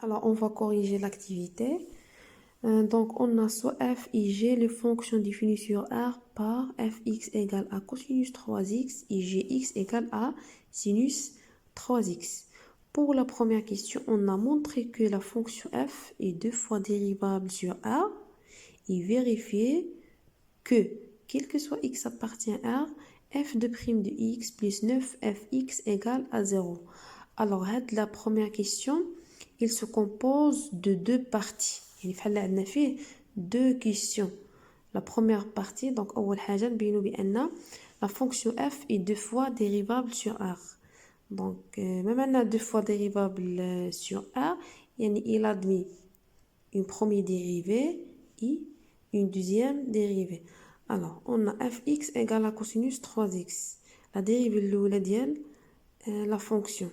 Alors, on va corriger l'activité. Donc, on a soit f et g, les fonctions définies sur R par fx égale à cosinus 3x et gx égale à sinus 3x. Pour la première question, on a montré que la fonction f est deux fois dérivable sur R et vérifier que, quel que soit x appartient à R, f de prime de x plus 9fx égale à 0. Alors, la première question, il se compose de deux parties. Il fallait deux questions. La première partie, donc, la fonction f est deux fois dérivable sur R. Donc, même on a deux fois dérivable sur R, il admet une première dérivée et une deuxième dérivée. Alors, on a fx égale à cosinus 3x. La dérivée الأولى ديال la fonction.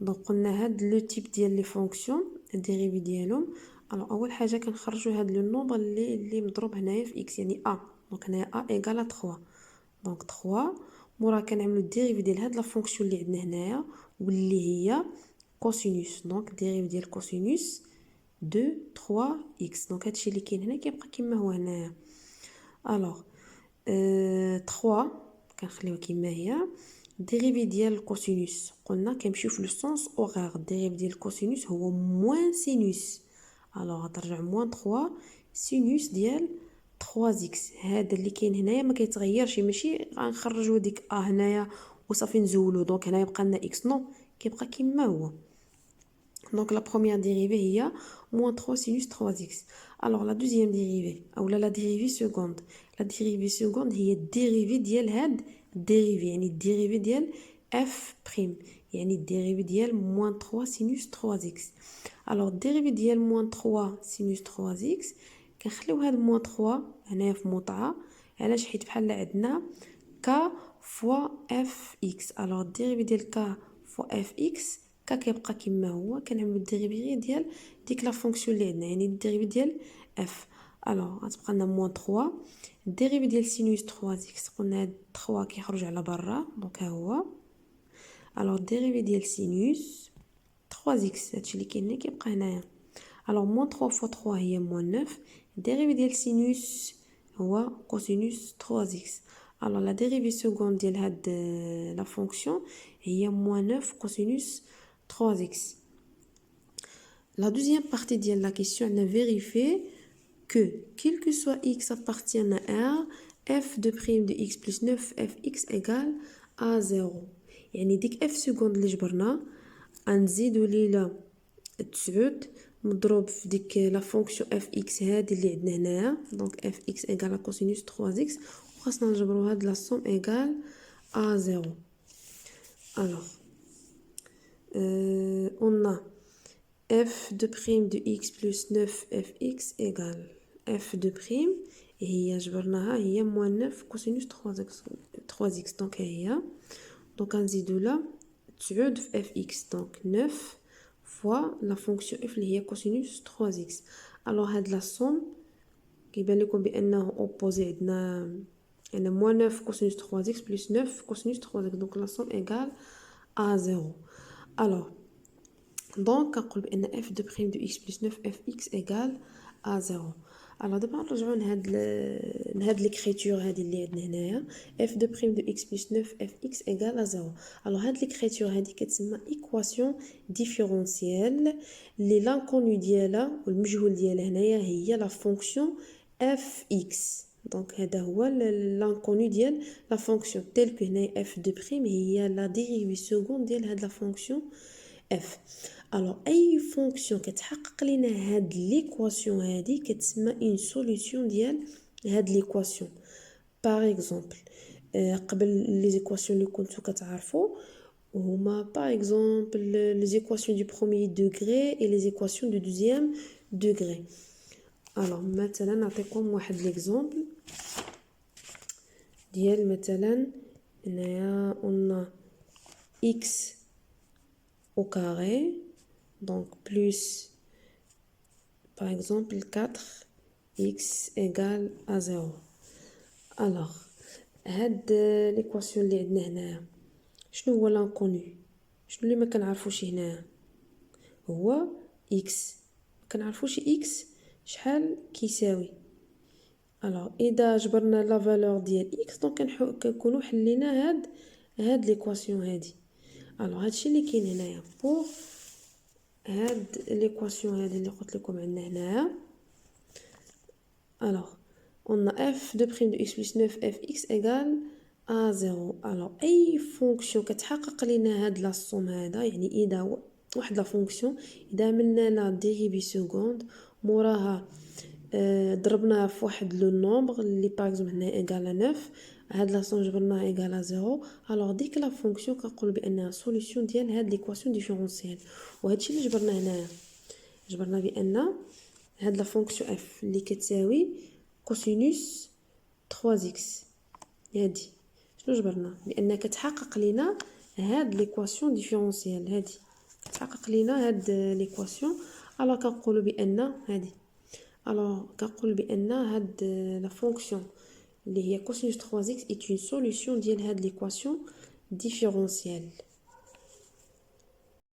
Donc, on a le type ديال les fonctions, la dérivée ديالهم. Alors, أول حاجة كنخرجوا هاد le nombre اللي مضروب هنايا في x يعني a. Donc, هنايا a égale à 3. Donc, 3 مورا كنعملوا الديريفي ديال هاد la fonction اللي عندنا هنايا واللي هي cosinus. Donc, dérivé ديال cosinus de 3x. Donc, هادشي اللي كاين هنا كيبقى كما هو هنايا. Alors, 3 كنخليوها كما هي. dérivé ديال الكوسينوس قلنا كنمشيو في لو سونس اوغير. dérivé ديال الكوسينوس هو موان سينوس. alors غترجع موان 3 سينوس ديال 3x. هذا اللي كاين هنايا ما كيتغيرش، ماشي غنخرجوا ديك هنايا وصافي نزولو دونك هنايا بقى لنا x. نو، كيبقى كما هو. Donc la première dérivée il y a moins 3 sinus 3x. Alors la deuxième dérivée, ou la dérivée seconde. La dérivée seconde هي dérivée ديال هاد dérivée، يعني dérivée ديال f prime، يعني dérivée ديال moins 3 sinus 3x. Alors dérivée ديال moins 3 sinus 3x كنخليو هاد moins 3 هنايا في موطعة، علاش؟ حيت بحال عندنا k fois fx. alors dérivée ديال k fois fx كيبقى كما هو، كنعملو الديريفي ديال ديك لا فونكسيون اللي عندنا، يعني الديريفي ديال اف. الوغ غتبقى لنا موان 3 الديريفي ديال سينوس 3 اكس. قلنا هاد 3 كيخرج على برا دونك ها هو. الوغ الديريفي ديال سينوس 3 اكس هادشي اللي كاين هنا كيبقى هنايا. الوغ موان 3 فوا 3 هي موان 9. الديريفي ديال سينوس هو كوسينوس 3 اكس. الوغ لا ديريفي سكوند ديال هاد لا فونكسيون هي موان 9 كوسينوس 3x. La deuxième partie de la question, on a vérifié que, quel que soit x appartient à R, f de prime de x plus 9 fx égale à 0. يعني ديك f seconde اللي جبرنا غنزيدو ليها 9 مضروب في ديك لا فونكسيون fx هادي اللي عندنا هنايا. دونك fx égale à cosinus 3x وخاصنا نجبرو هاد لا somme égale à 0. alors on a f de prime de x plus 9 fx égale f de prime هي جبرناها هي moins 9 cosinus 3x. donc هي donc غنزيدو لها 9 في fx donc 9 fois la fonction f اللي هي cosinus 3x. alors هاد la somme كيبان لكم بانه opposé عندنا moins 9 cosinus 3x plus 9 cosinus 3x donc la somme égale à 0. alors donc كنقول بان f de prime de x plus 9 fx égale à 0. alors دابا نرجعوا لهاد ليكريتور هادي اللي عندنا هنايا f de prime de x plus 9 fx égale à 0. alors هاد ليكريتور هادي كتسمى ايكواسيون ديفيرونسييل اللي لانكونو ديالها والمجهول ديالها هنايا هي لا فونكسيون fx. دونك هذا هو لانكونو ديال لا فونكسيون تيل كو هنايا f de prime هي لا ديريفي سكوند ديال هاد لا فونكسيون f. alors اي فونكسيون كتحقق لينا هاد ليكواسيون هادي كتسمى اون سوليوشن ديال هاد ليكواسيون. باغ اكزومبل قبل لي زيكواسيون اللي كنتو كتعرفوا هما باغ اكزومبل لي زيكواسيون دو بروميير دوغري اي لي زيكواسيون دو دوزيام دوغري. alors مثلا نعطيكم واحد ليكزومبل ديال مثلا هنايا قلنا x au carré donc plus par exemple 4x égale à 0. alors هاد ليكواسيون اللي عندنا هنايا شنو هو لانكونو؟ شنو اللي ما كنعرفوش هنايا؟ هو إكس، مكنعرفوش إكس شحال كيساوي. الوغ إذا جبرنا لا فالور ديال إكس دونك كنكونو حلينا هاد ليكواسيون هادي. الوغ هادشي اللي كاين هنايا بوغ هاد ليكواسيون هادي اللي قلت لكم عندنا هنايا. الوغ on a f de prime de x plus 9fx égale à 0. الوغ اي فونكسيون كتحقق لينا هاد لا سوم هذا، يعني اذا واحد لا فونكسيون اذا عملنا لا ديريبي سكوند موراها ضربناها في واحد لو نومبر اللي باغ اكزومبل هنا ايغال 9، هاد لا سوم جبرناها ايغال 0، الوغ ديك لا فونكسيون كنقول بانها سوليوشن ديال هاد ليكواسيون ديفيرونسيال. وهادشي اللي جبرنا هنايا، جبرنا بان هاد لا فونكسيون اف اللي كتساوي كوسينوس 3 اكس، هادي شنو جبرنا بان كتحقق لينا هاد ليكواسيون ديفيرونسيال، هادي كتحقق لينا هاد ليكواسيون. الوغ كنقولوا بان هادي، الوغ كنقول بان هاد لا فونكسيون اللي هي كوسينوس 3 اكس اي اون سوليوشن ديال هاد ليكواسيون ديفيرونسيال.